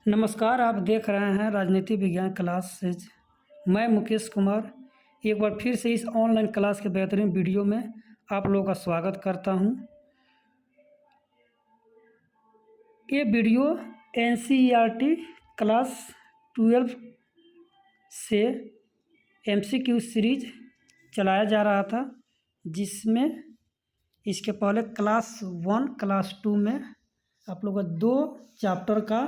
नमस्कार, आप देख रहे हैं राजनीति विज्ञान क्लासेज। मैं मुकेश कुमार एक बार फिर से इस ऑनलाइन क्लास के बेहतरीन वीडियो में आप लोगों का स्वागत करता हूं। ये वीडियो एनसीईआरटी क्लास 12 से एमसीक्यू सीरीज चलाया जा रहा था, जिसमें इसके पहले क्लास 1 क्लास 2 में आप लोगों को 2 चैप्टर का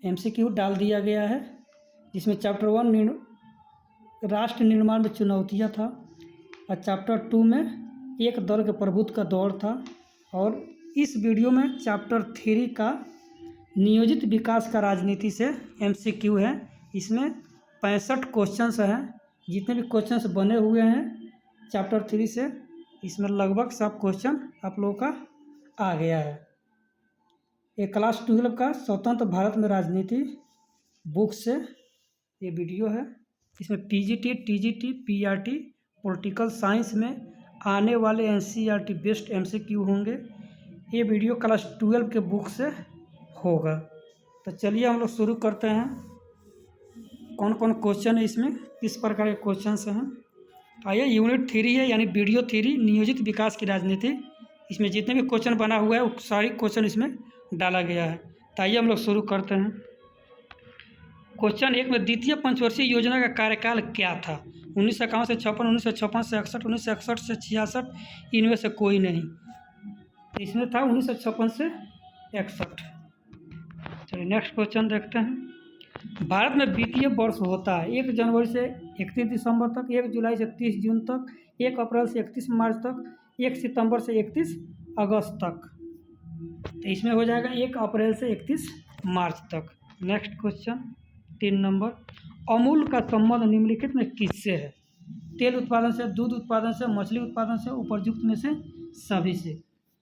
एमसीक्यू डाल दिया गया है, जिसमें चैप्टर 1 राष्ट्र निर्माण में चुनौतियाँ था और चैप्टर 2 में एक दल के प्रभुत्व का दौर था। और इस वीडियो में चैप्टर 3 का नियोजित विकास का राजनीति से एमसीक्यू है। इसमें 65 क्वेश्चंस हैं। जितने भी क्वेश्चंस बने हुए हैं चैप्टर 3 से, इसमें लगभग सब क्वेश्चन आप लोगों का आ गया है। ये क्लास 12 का स्वतंत्र भारत में राजनीति बुक से ये वीडियो है। इसमें PGT, TGT, PRT, political science में आने वाले एनसीईआरटी बेस्ट एमसीक्यू होंगे। ये वीडियो क्लास 12 के बुक से होगा। तो चलिए हम लोग शुरू करते हैं। कौन कौन क्वेश्चन है इसमें, किस प्रकार के क्वेश्चंस हैं। आइए, यूनिट 3 है, यानी वीडियो 3 नियोजित विकास की राजनीति। इसमें जितने भी क्वेश्चन बना हुआ है वो सारे क्वेश्चन इसमें डाला गया है। तो आइए हम लोग शुरू करते हैं। क्वेश्चन 1 में द्वितीय पंचवर्षीय योजना का कार्यकाल क्या था? 1951 से 56, 1956 से 61, 1961 से 66, इनमें से कोई नहीं। इसमें था 1956 से 61। चलिए नेक्स्ट क्वेश्चन देखते हैं। भारत में वित्तीय वर्ष होता है 1 जनवरी से 31 दिसंबर तक, 1 जुलाई से 30 जून तक, 1 अप्रैल से 31 मार्च तक, 1 सितंबर से 31 अगस्त तक। तो इसमें हो जाएगा 1 अप्रैल से 31 मार्च तक। Next question 3 number. अमूल का संबंध निम्नलिखित में किससे है? तेल उत्पादन से, दूध उत्पादन से, मछली उत्पादन से, उपयुक्त में से सभी से।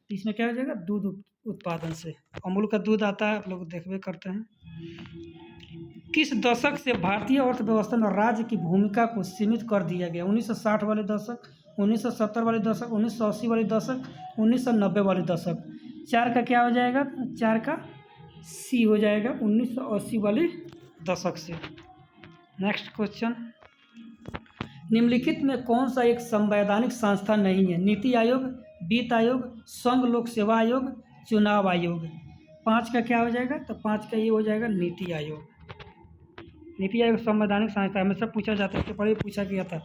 इसमें क्या हो जाएगा? दूध उत्पादन से। अमूल का दूध आता है, आप लोग देखबे करते हैं। किस दशक से भारतीय अर्थव्यवस्था में राज्य की भूमिका को सीमित कर दिया गया? 1960 वाले दशक, 1970 वाले दशक, 1980 वाले दशक, 1990 वाले दशक। 4 का क्या हो जाएगा? 4 का सी हो जाएगा, 1980 वाले दशक से। Next question. निम्नलिखित में कौन सा एक संवैधानिक संस्था नहीं है? नीति आयोग, वित्त आयोग, संघ लोक सेवा आयोग, चुनाव आयोग। 5 का क्या हो जाएगा? तो 5 का ये हो जाएगा नीति आयोग। नीति आयोग संवैधानिक संस्था हमेशा पूछा जाता है, इसके पहले पूछा गया था।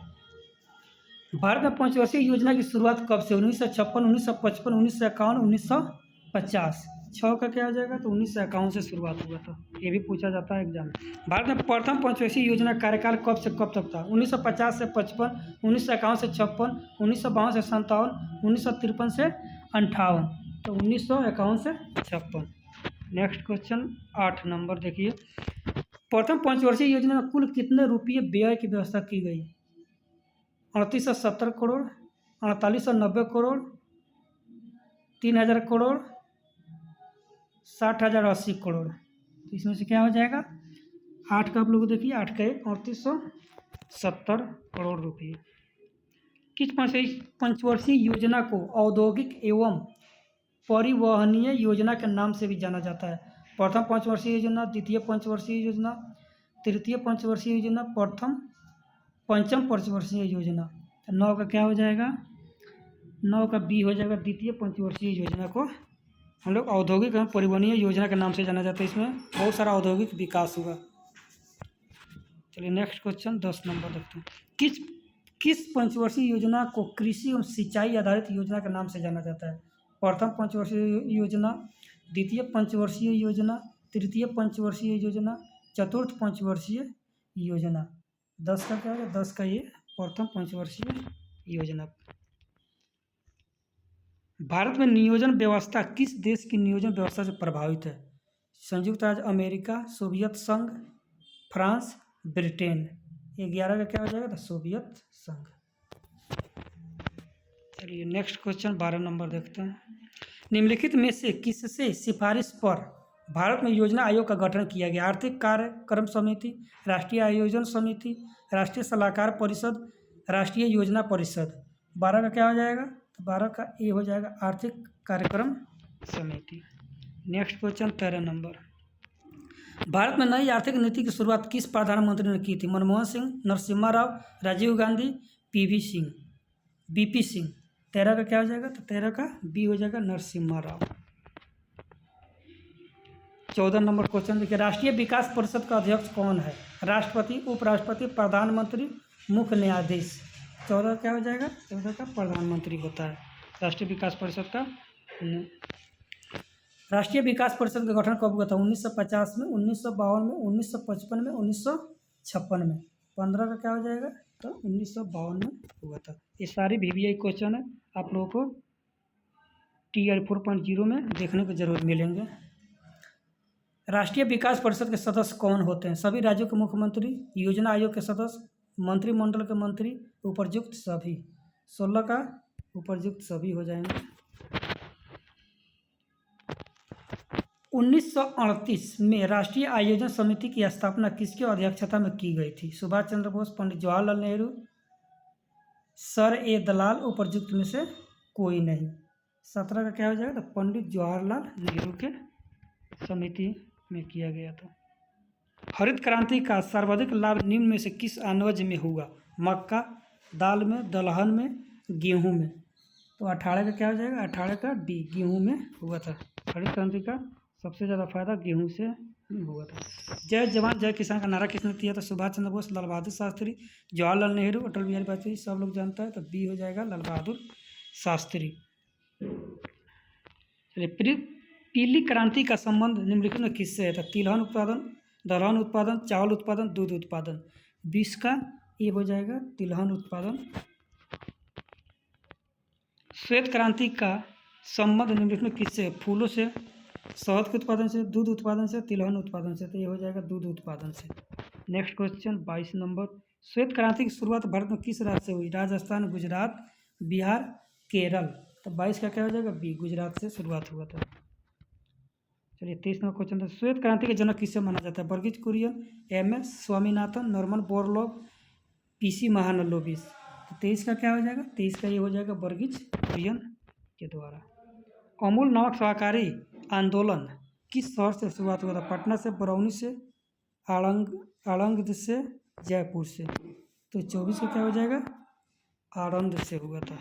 भारत में पंचवर्षीय योजना की शुरुआत कब से? 1956, 1955, 1951, 1950। 6 का क्या हो जाएगा? तो 1951 से शुरुआत हुआ था। ये भी पूछा जाता है एग्जाम में। भारत में प्रथम पंचवर्षीय योजना कार्यकाल कब से कब तक था? 1950 से 55, 1951 से 56, 1952 से 57, 1953 से 58। तो 1951 से 56। नेक्स्ट क्वेश्चन 8 नंबर देखिए। प्रथम पंचवर्षीय योजना में कुल कितने रुपये व्यय की व्यवस्था की गई? 3870 करोड़, 4890 करोड़, 3000 करोड़, 60,080 करोड़। तो इसमें से क्या हो जाएगा? 8 का आप लोग देखिए, 8 का 3870 करोड़ रुपये। किस पंचवर्षीय योजना को औद्योगिक एवं परिवहनीय योजना के नाम से भी जाना जाता है? प्रथम पंचवर्षीय योजना, द्वितीय पंचवर्षीय योजना, तृतीय पंचवर्षीय योजना, पंचम पंचवर्षीय योजना। 9 का क्या हो जाएगा? 9 का बी हो जाएगा। द्वितीय पंचवर्षीय योजना को हम लोग औद्योगिक एवं परिवहनीय योजना के नाम से जाना जाता है। इसमें बहुत सारा औद्योगिक विकास हुआ। चलिए नेक्स्ट क्वेश्चन 10 नंबर देखते हैं। किस पंचवर्षीय योजना को कृषि एवं सिंचाई आधारित योजना के नाम से जाना जाता है? प्रथम पंचवर्षीय योजना, द्वितीय पंचवर्षीय योजना, तृतीय पंचवर्षीय योजना, चतुर्थ पंचवर्षीय योजना। 10 का क्या है? 10 का ये प्रथम पंचवर्षीय योजना। भारत में नियोजन व्यवस्था किस देश की नियोजन व्यवस्था से प्रभावित है? संयुक्त राज्य अमेरिका, सोवियत संघ, फ्रांस, ब्रिटेन। 11 का क्या हो जाएगा? तो सोवियत संघ। चलिए नेक्स्ट क्वेश्चन 12 नंबर देखते हैं। निम्नलिखित में से किससे सिफारिश पर भारत में योजना आयोग का गठन किया गया? आर्थिक कार्यक्रम समिति, राष्ट्रीय आयोजन समिति, राष्ट्रीय सलाहकार परिषद, राष्ट्रीय योजना परिषद। 12 का क्या हो जाएगा? तो 12 का ए हो जाएगा, आर्थिक कार्यक्रम समिति। Next question 13 number. भारत में नई आर्थिक नीति की शुरुआत किस प्रधानमंत्री ने की थी? Manmohan Singh, Narasimha Rao, Rajiv Gandhi, PV Singh, BP Singh. 13 का क्या हो जाएगा? तो 13 का बी हो जाएगा, नरसिम्हा राव। 14 नंबर क्वेश्चन देखिए, राष्ट्रीय विकास परिषद का अध्यक्ष कौन है? राष्ट्रपति, उपराष्ट्रपति, प्रधानमंत्री, मुख्य न्यायाधीश। 14 क्या हो जाएगा? 14 का प्रधानमंत्री होता है राष्ट्रीय विकास परिषद का। राष्ट्रीय विकास परिषद का गठन कब हुआ था? 1950 में, 1952 में, 1955 में, 1956 में। 15 का क्या हो जाएगा? तो 1952 में हुआ था। ये सारी VVI क्वेश्चन है, आप लोगों को TR 4.0 में देखने को जरूर मिलेंगे। राष्ट्रीय विकास परिषद के सदस्य कौन होते हैं? सभी राज्यों के मुख्यमंत्री, योजना आयोग के सदस्य, मंत्रिमंडल के मंत्री, उपरयुक्त सभी। 16 का उपरयुक्त सभी हो जाएंगे। 1938 में राष्ट्रीय आयोजन समिति की स्थापना किसकी अध्यक्षता में की गई थी? सुभाष चंद्र बोस, पंडित जवाहरलाल नेहरू, सर ए दलाल, उपरयुक्त में से कोई नहीं। 17 का क्या हो जाएगा? तो पंडित जवाहरलाल नेहरू के समिति में किया गया था। हरित क्रांति का सर्वाधिक लाभ निम्न में से किस अनाज में हुआ? मक्का, दाल में, दलहन में, गेहूं में। तो 18 का क्या हो जाएगा? 18 का डी, गेहूं में हुआ था। हरित क्रांति का सबसे ज़्यादा फायदा गेहूं से हुआ था। जय जवान जय किसान का नारा किसने दिया था? सुभाष चंद्र बोस, लाल बहादुर शास्त्री, जवाहरलाल नेहरू, अटल बिहारी वाजपेयी। सब लोग जानता है, तो बी हो जाएगा, लाल बहादुर शास्त्री। चलिए, पीली क्रांति का संबंध निम्नलिखित में किससे है? तो तिलहन उत्पादन, दलहन उत्पादन, चावल उत्पादन, दूध उत्पादन। 20 का ये हो जाएगा, तिलहन उत्पादन। श्वेत क्रांति का संबंध निम्नलिखित में किससे है? फूलों से, शहद के उत्पादन से, दूध उत्पादन से, तिलहन उत्पादन से। तो ये हो जाएगा दूध उत्पादन से। नेक्स्ट क्वेश्चन 22 नंबर, श्वेत क्रांति की शुरुआत भारत में किस राज्य से हुई? राजस्थान, गुजरात, बिहार, केरल। तो 22 का क्या हो जाएगा? बी, गुजरात से शुरुआत हुआ था। चलिए, 23 नंबर क्वेश्चन था, श्वेत क्रांति के जनक किससे माना जाता है? Verghese Kurien, MS Swaminathan, Norman Borlaug, PC Mahalanobis. तो 23 का क्या हो जाएगा? 23 का ये हो जाएगा, वर्गीज कुरियन के द्वारा। अमूल नामक सहकारी आंदोलन किस शहर से शुरुआत हुआ था? पटना से, बरौनी से, आणंद से, जयपुर से। तो 24 का क्या हो जाएगा? आणंद से हुआ था।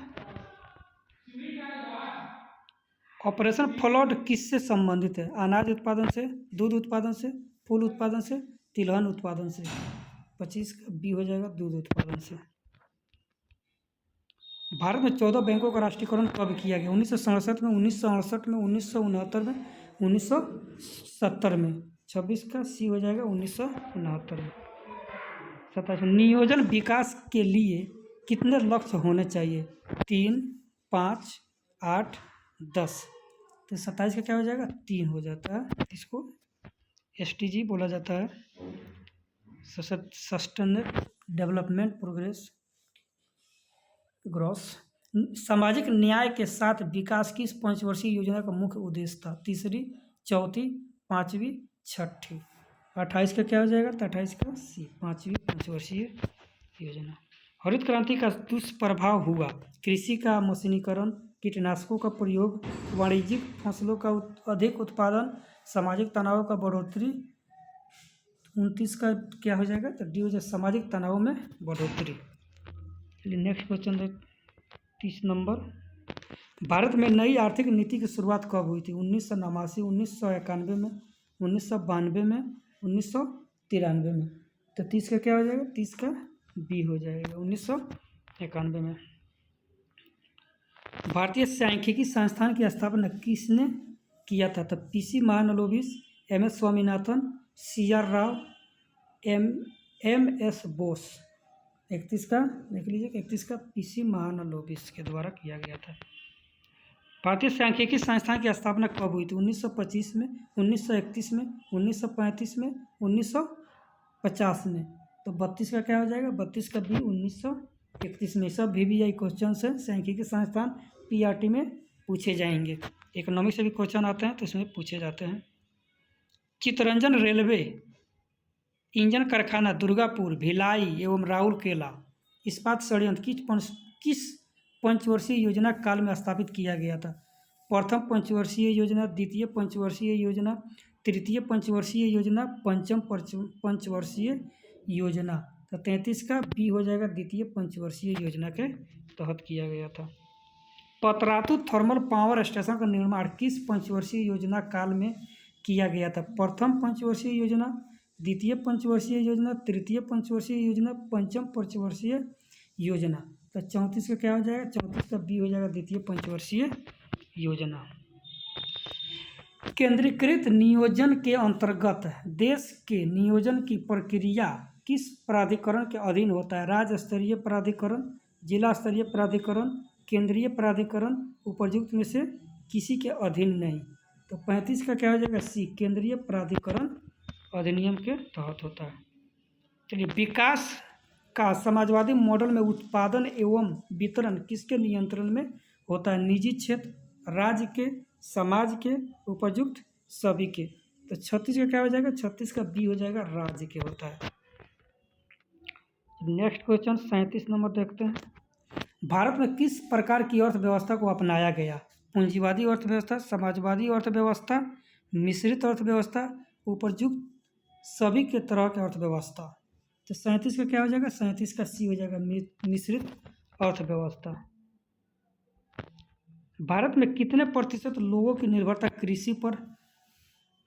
ऑपरेशन फ्लड किससे संबंधित है? अनाज उत्पादन से, दूध उत्पादन से, फूल उत्पादन से, तिलहन उत्पादन से। 25 का बी हो जाएगा, दूध उत्पादन से। भारत में 14 बैंकों का राष्ट्रीयकरण कब किया गया? 1967 में, 1968 में, 1969 में, 1970 में। 26 का सी हो जाएगा, 1969 में। 27 नियोजन विकास के लिए कितने लक्ष्य होने चाहिए? 3, 5, 8, 10। तो 27 का क्या हो जाएगा? 3 हो जाता है। इसको SDG बोला जाता है, सस्टेनेबल डेवलपमेंट प्रोग्रेस ग्रोस। सामाजिक न्याय के साथ विकास की इस 5 वर्षीय योजना का मुख्य उद्देश्य था? तीसरी, चौथी, 5वीं, 6ठी। 28 का क्या हो जाएगा? तो 28 का सी, 5वीं 5 वर्षीय योजना। हरित क्रांति का दुष्प्रभाव हुआ? कृषि का मशीनीकरण, कीटनाशकों का प्रयोग, वाणिज्यिक फसलों का अधिक उत्पादन, सामाजिक तनाव का बढ़ोतरी। 29 का क्या हो जाएगा? तो डी हो जाएगा, सामाजिक तनाव में बढ़ोतरी। चलिए, नेक्स्ट क्वेश्चन 30 नंबर, भारत में नई आर्थिक नीति की शुरुआत कब हुई थी? 1989, 1991 में, 1992 में, 1993 में। तो 30 का क्या हो जाएगा? 30 का बी हो जाएगा, 1991 में। भारतीय सांख्यिकी संस्थान की स्थापना किसने किया था? तो PC Mahalanobis, MS Swaminathan, CR Rao, MS Bose. 31 का देख लीजिए, 31 का PC महालनोबिस के द्वारा किया गया था। भारतीय सांख्यिकी संस्थान की स्थापना कब हुई थी? 1925 में, 1931 में, 1935 में, 1950 में। तो 32 का क्या हो जाएगा? 32 का बी, 1931 में। सब VVI क्वेश्चन है, सांख्यिकी संस्थान PRT में पूछे जाएंगे। इकोनॉमिक्स से भी क्वेश्चन आते हैं, तो इसमें पूछे जाते हैं। चित्तरंजन रेलवे इंजन कारखाना दुर्गापुर, भिलाई एवं राउरकेला इस्पात संयंत्र किस 5 वर्षीय योजना काल में स्थापित किया गया था? प्रथम 5 वर्षीय योजना, द्वितीय 5 वर्षीय योजना, तृतीय पंचवर्षीय योजना, पंचम पंचवर्षीय योजना। तो 33 का बी हो जाएगा, द्वितीय पंचवर्षीय योजना के तहत किया गया था। पतरातू थर्मल पावर स्टेशन का निर्माण किस पंचवर्षीय योजना काल में किया गया था? प्रथम पंचवर्षीय योजना, द्वितीय पंचवर्षीय योजना, तृतीय पंचवर्षीय योजना, पंचम पंचवर्षीय योजना। तो 34 का क्या हो जाएगा? 34 का बी हो जाएगा, द्वितीय पंचवर्षीय योजना। केंद्रीकृत नियोजन के अंतर्गत देश के नियोजन की प्रक्रिया किस प्राधिकरण के अधीन होता है? राज्य स्तरीय प्राधिकरण, जिला स्तरीय प्राधिकरण, केंद्रीय प्राधिकरण, उपयुक्त में से किसी के अधीन नहीं। तो 35 का क्या हो जाएगा? सी, केंद्रीय प्राधिकरण अधिनियम के तहत होता है। चलिए, विकास का समाजवादी मॉडल में उत्पादन एवं वितरण किसके नियंत्रण में होता है? निजी क्षेत्र, राज्य के, समाज के, उपयुक्त सभी के। तो 36 का क्या हो जाएगा? 36 का बी हो जाएगा, राज्य के होता है। नेक्स्ट क्वेश्चन 37 नंबर देखते हैं। भारत में किस प्रकार की अर्थव्यवस्था को अपनाया गया? पूंजीवादी अर्थव्यवस्था, समाजवादी अर्थव्यवस्था, मिश्रित अर्थव्यवस्था, उपयुक्त सभी के तरह की अर्थव्यवस्था। तो 37 का क्या हो जाएगा? 37 का सी हो जाएगा, मिश्रित अर्थव्यवस्था। भारत में कितने प्रतिशत लोगों की निर्भरता कृषि पर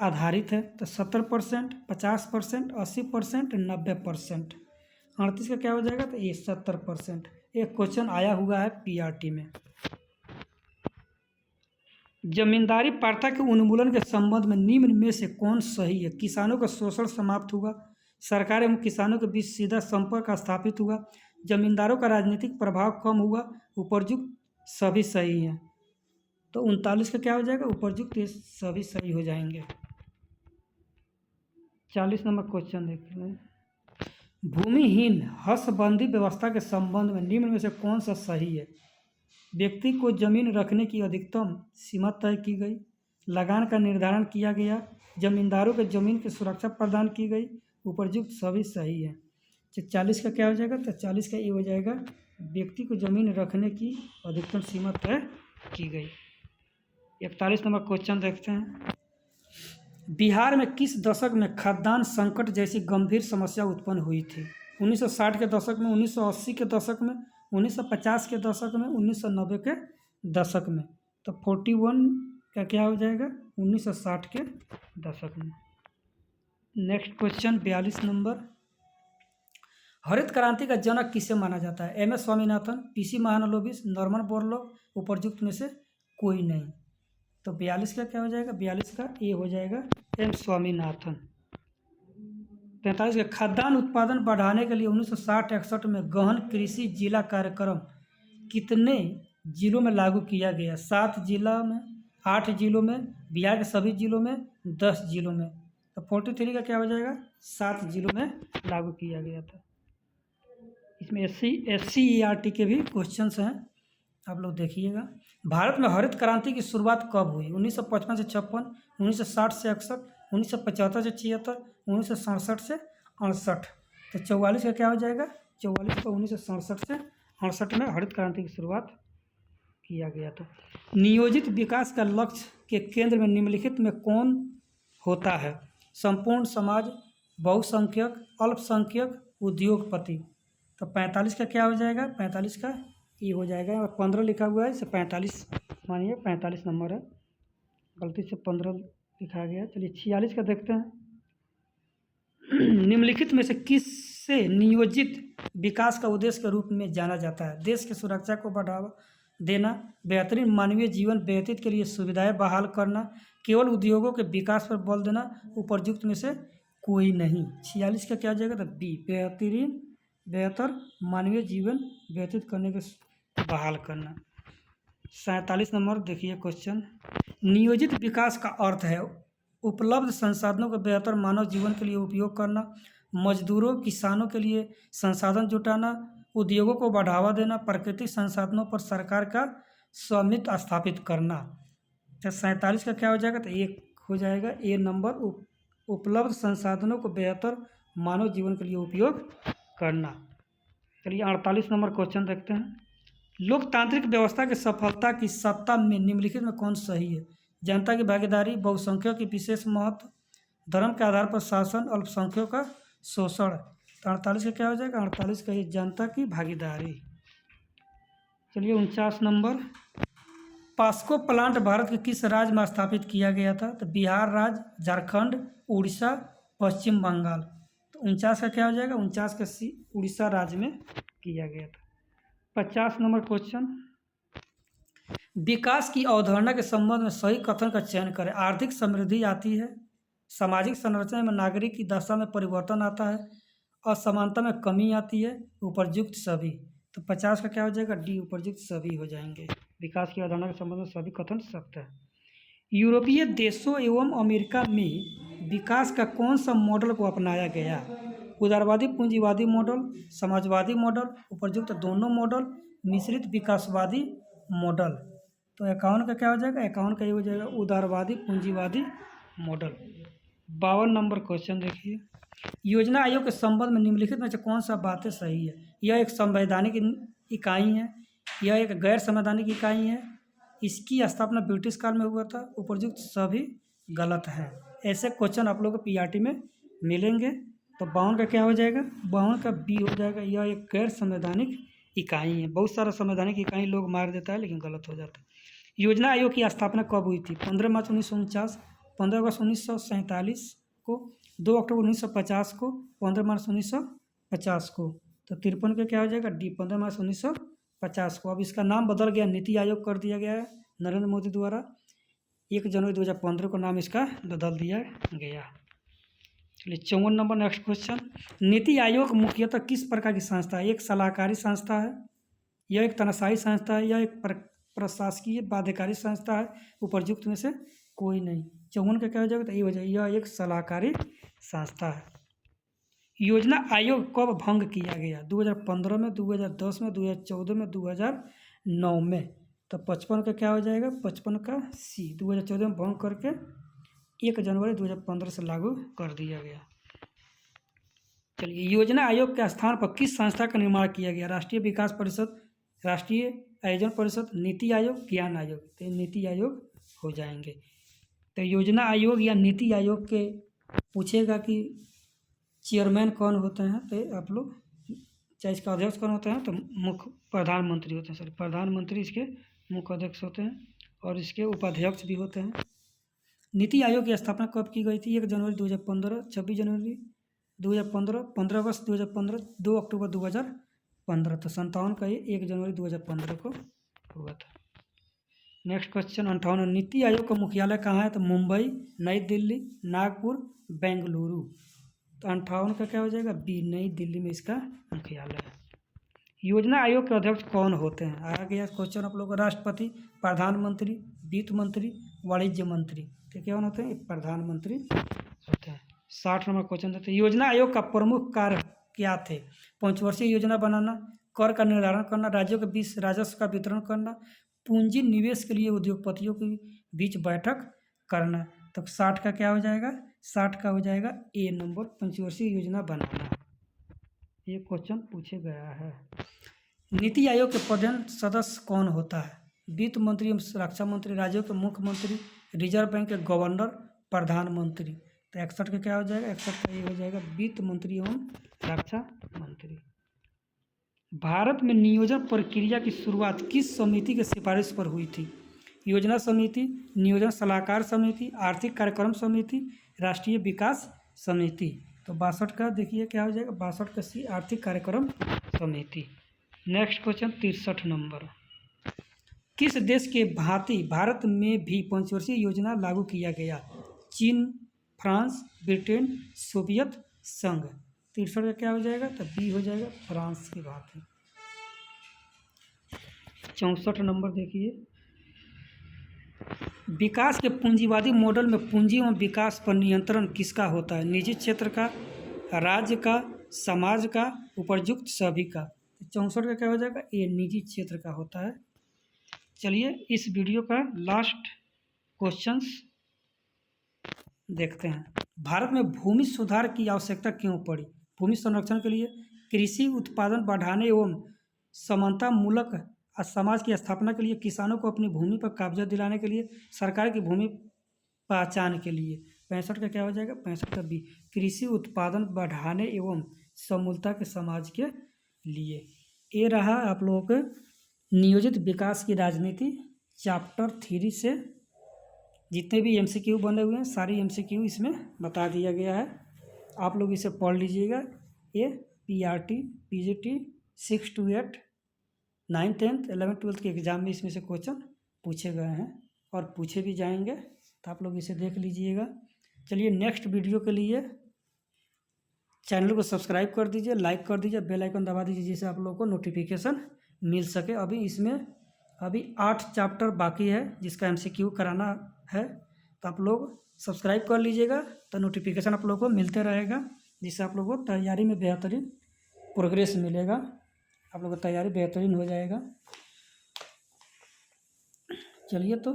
आधारित है? तो 70%, 50%, 80%, 90%। 38 का क्या हो जाएगा? तो ये 70%। एक क्वेश्चन आया हुआ है पीआरटी में। जमींदारी प्रथा के उन्मूलन के संबंध में निम्न में से कौन सही है? किसानों का शोषण समाप्त हुआ, सरकार एवं किसानों के बीच सीधा संपर्क स्थापित हुआ, जमींदारों का राजनीतिक प्रभाव कम हुआ, उपयुक्त सभी सही हैं। तो 39 का क्या हो जाएगा? उपयुक्त, ये सभी सही हो जाएंगे। 40 नंबर क्वेश्चन देखते हैं। भूमिहीन हंसबंदी व्यवस्था के संबंध में निम्न में से कौन सा सही है? व्यक्ति को जमीन रखने की अधिकतम सीमा तय की गई, लगान का निर्धारण किया गया, जमींदारों के जमीन की सुरक्षा प्रदान की गई, उपयुक्त सभी सही है। 40 का क्या हो जाएगा? तो 40 का ये हो जाएगा, व्यक्ति को जमीन रखने की अधिकतम सीमा तय की गई। 41 नंबर क्वेश्चन देखते हैं। बिहार में किस दशक में खाद्यान्न संकट जैसी गंभीर समस्या उत्पन्न हुई थी? 1960 के दशक में, 1980 के दशक में, 1950 के दशक में, 1990 के दशक में। तो 41 का क्या हो जाएगा? 1960 के दशक में। नेक्स्ट क्वेश्चन 42 नंबर। हरित क्रांति का जनक किसे माना जाता है? M S Swaminathan, PC Mahalanobis, Norman Borlaug, उपयुक्त में से कोई नहीं। तो 42 का क्या हो जाएगा? 42 का ए हो जाएगा, एम स्वामीनाथन। 45 का खाद्यान्न उत्पादन बढ़ाने के लिए 1960-61 में गहन कृषि जिला कार्यक्रम कितने जिलों में लागू किया गया? 7 जिला में, 8 जिलों में, बिहार के सभी जिलों में, 10 जिलों में। तो 43 का क्या हो जाएगा? 7 जिलों में लागू किया गया था। इसमें SCERT के भी क्वेश्चंस हैं, आप लोग देखिएगा। भारत में हरित क्रांति की शुरुआत कब हुई? 1955 से 56, 1960 से 61, 1975 से 76, 1967 से 68। तो 44 का क्या हो जाएगा? 44 का 1967 से 68 में हरित क्रांति की शुरुआत किया गया था। नियोजित विकास का लक्ष्य के केंद्र में निम्नलिखित में कौन होता है? संपूर्ण समाज, बहुसंख्यक, अल्पसंख्यक, उद्योगपति। तो 45 का क्या हो जाएगा? 45 का ये हो जाएगा, और 15 लिखा हुआ है, इसे 45 मानिए, 45 नंबर है, गलती से 15 लिखा गया। चलिए 46 का देखते हैं। निम्नलिखित में से किससे नियोजित विकास का उद्देश्य के रूप में जाना जाता है? देश की सुरक्षा को बढ़ावा देना, बेहतरीन मानवीय जीवन व्यतीत के लिए सुविधाएं बहाल करना, केवल उद्योगों के विकास पर बल देना, उपयुक्त में से कोई नहीं। 46 का क्या हो जाएगा? तो बी, बेहतर मानवीय जीवन व्यतीत करने के बहाल करना। 47 नंबर देखिए क्वेश्चन। नियोजित विकास का अर्थ है उपलब्ध संसाधनों का बेहतर मानव जीवन के लिए उपयोग करना, मजदूरों, किसानों के लिए संसाधन जुटाना, उद्योगों को बढ़ावा देना, प्राकृतिक संसाधनों पर सरकार का स्वामित्व स्थापित करना। तो 47 का क्या हो जाएगा? तो एक हो जाएगा, ए नंबर, उपलब्ध संसाधनों को बेहतर मानव जीवन के लिए उपयोग करना। चलिए 48 नंबर क्वेश्चन देखते हैं। लोकतांत्रिक व्यवस्था की सफलता की सत्ता में निम्नलिखित में कौन सही है? जनता की भागीदारी, बहुसंख्यक की विशेष महत्व, धर्म के आधार पर शासन, अल्पसंख्यकों का शोषण। तो 48 का क्या हो जाएगा? 48 का ये जनता की भागीदारी। चलिए 49 नंबर, पास्को प्लांट भारत के किस राज्य में स्थापित किया गया था? तो बिहार राज्य, झारखंड, उड़ीसा, पश्चिम बंगाल। तो 49 का क्या हो जाएगा? 49 का सी उड़ीसा राज्य में किया गया था। 50 नंबर क्वेश्चन, विकास की अवधारणा के संबंध में सही कथन का चयन करें। आर्थिक समृद्धि आती है, सामाजिक संरचना में नागरिक की दशा में परिवर्तन आता है, असमानता में कमी आती है, उपरयुक्त सभी। तो 50 का क्या हो जाएगा? डी, उपरयुक्त सभी हो जाएंगे। विकास की अवधारणा के संबंध में सभी कथन सत्य है। यूरोपीय देशों एवं अमेरिका में विकास का कौन सा मॉडल को अपनाया गया? उदारवादी पूंजीवादी मॉडल, समाजवादी मॉडल, उपरयुक्त दोनों मॉडल, मिश्रित विकासवादी मॉडल। तो 51 का क्या हो जाएगा? 51 का ये हो जाएगा उदारवादी पूंजीवादी मॉडल। 52 नंबर क्वेश्चन देखिए, योजना आयोग के संबंध में निम्नलिखित में से कौन सा बातें सही है? यह एक संवैधानिक इकाई है, यह एक गैर संवैधानिक इकाई है, इसकी स्थापना ब्रिटिश काल में हुआ था, उपरयुक्त सभी गलत है। ऐसे क्वेश्चन आप लोगों को पीआरटी में मिलेंगे। तो 52 का क्या हो जाएगा? 52 का बी हो जाएगा, यह एक गैर संवैधानिक इकाई है। बहुत सारा संवैधानिक इकाई लोग मार देता है लेकिन गलत हो जाता है। योजना आयोग की स्थापना कब हुई थी? 15 मार्च 1949, 15 अगस्त 1947 को, 2 अक्टूबर 1950 को, 15 मार्च 1950 को। तो 53 का क्या हो जाएगा? डी, 15 मार्च 1950 को। अब इसका नाम बदल गया, नीति आयोग कर दिया गया है नरेंद्र मोदी द्वारा। 1 जनवरी 2015 को नाम इसका बदल दिया गया। चलिए 54 number next question, NITI Aayog मुख्यतः किस प्रकार की संस्था है? एक सलाहकारी संस्था है, यह एक तनाशाही संस्था है, यह एक प्रशासकीय बाध्यकारी संस्था है, उपरयुक्त में से कोई नहीं। 54 का क्या हो जाएगा? तो ये हो जाएगा, यह एक सलाहकारी संस्था है। योजना आयोग कब भंग किया गया? 2015 में, 2010 में, 2014 में, 2009 में। तो 55 का क्या हो जाएगा? 55 का सी, 2014 में भंग करके 1 जनवरी 2015 से लागू कर दिया गया। चलिए, योजना आयोग के स्थान पर किस संस्था का निर्माण किया गया? राष्ट्रीय विकास परिषद, राष्ट्रीय आयोजन परिषद, नीति आयोग, ज्ञान आयोग। तो नीति आयोग हो जाएंगे। तो योजना आयोग या नीति आयोग के पूछेगा कि चेयरमैन कौन होते हैं, तो आप लोग, चाहे इसका अध्यक्ष कौन होते हैं, तो मुख्य प्रधानमंत्री होते हैं। सॉरी, प्रधानमंत्री इसके मुख्य अध्यक्ष होते हैं और इसके उपाध्यक्ष भी होते हैं। नीति आयोग की स्थापना कब की गई थी? 1 जनवरी 2015, 26 जनवरी 2015, 15 अगस्त 2015, 2 अक्टूबर 2015। तो 57 का ये 1 जनवरी 2015 को हुआ था। नेक्स्ट क्वेश्चन 58, नीति आयोग का मुख्यालय कहाँ है? तो मुंबई, नई दिल्ली, नागपुर, बेंगलुरु। तो 58 का क्या हो जाएगा? बी, नई दिल्ली में इसका मुख्यालय है। योजना आयोग के अध्यक्ष कौन होते हैं? आ गया क्वेश्चन आप लोग को, राष्ट्रपति, प्रधानमंत्री, वित्त मंत्री, वाणिज्य मंत्री। तो क्या होते हैं? प्रधानमंत्री होते हैं। 60 नंबर क्वेश्चन देते हैं, योजना आयोग का प्रमुख कार्य क्या थे? पंचवर्षीय योजना बनाना, कर का निर्धारण करना, राज्यों के बीच राजस्व का वितरण करना, पूंजी निवेश के लिए उद्योगपतियों के बीच बैठक करना। तो 60 का क्या हो जाएगा? 60 का हो जाएगा ए नंबर, पंचवर्षीय योजना बनाना। ये क्वेश्चन पूछे गया है। नीति आयोग के प्रधान सदस्य कौन होता है? वित्त मंत्री एवं रक्षा मंत्री, राज्यों के मुख्यमंत्री, रिजर्व बैंक के गवर्नर, प्रधानमंत्री। तो 61 का क्या हो जाएगा? 61 का ये हो जाएगा वित्त मंत्री एवं रक्षा मंत्री। भारत में नियोजन प्रक्रिया की शुरुआत किस समिति की सिफारिश पर हुई थी? योजना समिति, नियोजन सलाहकार समिति, आर्थिक कार्यक्रम समिति, राष्ट्रीय विकास समिति। तो 62 का देखिए क्या हो जाएगा? 62 का सी, आर्थिक कार्यक्रम समिति। नेक्स्ट क्वेश्चन 63 नंबर, किस देश के भांति भारत में भी पंचवर्षीय योजना लागू किया गया? चीन, फ्रांस, ब्रिटेन, सोवियत संघ। 63 का क्या हो जाएगा? तो बी हो जाएगा, फ्रांस की भांति। 64 नंबर देखिए, विकास के पूंजीवादी मॉडल में पूंजी एवं विकास पर नियंत्रण किसका होता है? निजी क्षेत्र का, राज्य का, समाज का, उपरयुक्त सभी का। 64 का क्या हो जाएगा? ये निजी क्षेत्र का होता है। चलिए इस वीडियो का लास्ट क्वेश्चंस देखते हैं। भारत में भूमि सुधार की आवश्यकता क्यों पड़ी? भूमि संरक्षण के लिए, कृषि उत्पादन बढ़ाने एवं समानतामूलक समाज की स्थापना के लिए, किसानों को अपनी भूमि पर कब्जा दिलाने के लिए, सरकार की भूमि पहचान के लिए। 65 का क्या हो जाएगा, 65 का बी, कृषि उत्पादन बढ़ाने एवं समूलता के समाज के लिए। ये रहा आप लोगों के नियोजित विकास की राजनीति चैप्टर 3 से जितने भी MCQ बने हुए हैं सारी MCQ इसमें बता दिया गया है। आप लोग इसे पढ़ लीजिएगा। ये PRT PGT 6 to 8 9th 10th 11th 12th के एग्ज़ाम में इसमें से क्वेश्चन पूछे गए हैं और पूछे भी जाएंगे, तो आप लोग इसे देख लीजिएगा। चलिए नेक्स्ट वीडियो के लिए चैनल को सब्सक्राइब कर दीजिए, लाइक कर दीजिए, बेल आइकन दबा दीजिए जिससे आप लोगों को नोटिफिकेशन मिल सके। अभी 8 चैप्टर बाकी है जिसका MCQ कराना है, तो आप लोग सब्सक्राइब कर लीजिएगा तो नोटिफिकेशन आप लोगों को मिलते रहेगा, जिससे आप लोगों को तैयारी में बेहतरीन प्रोग्रेस मिलेगा, आप लोगों की तैयारी बेहतरीन हो जाएगा। चलिए तो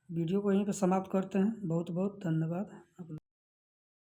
वीडियो को यहीं पर समाप्त करते हैं। बहुत बहुत धन्यवाद।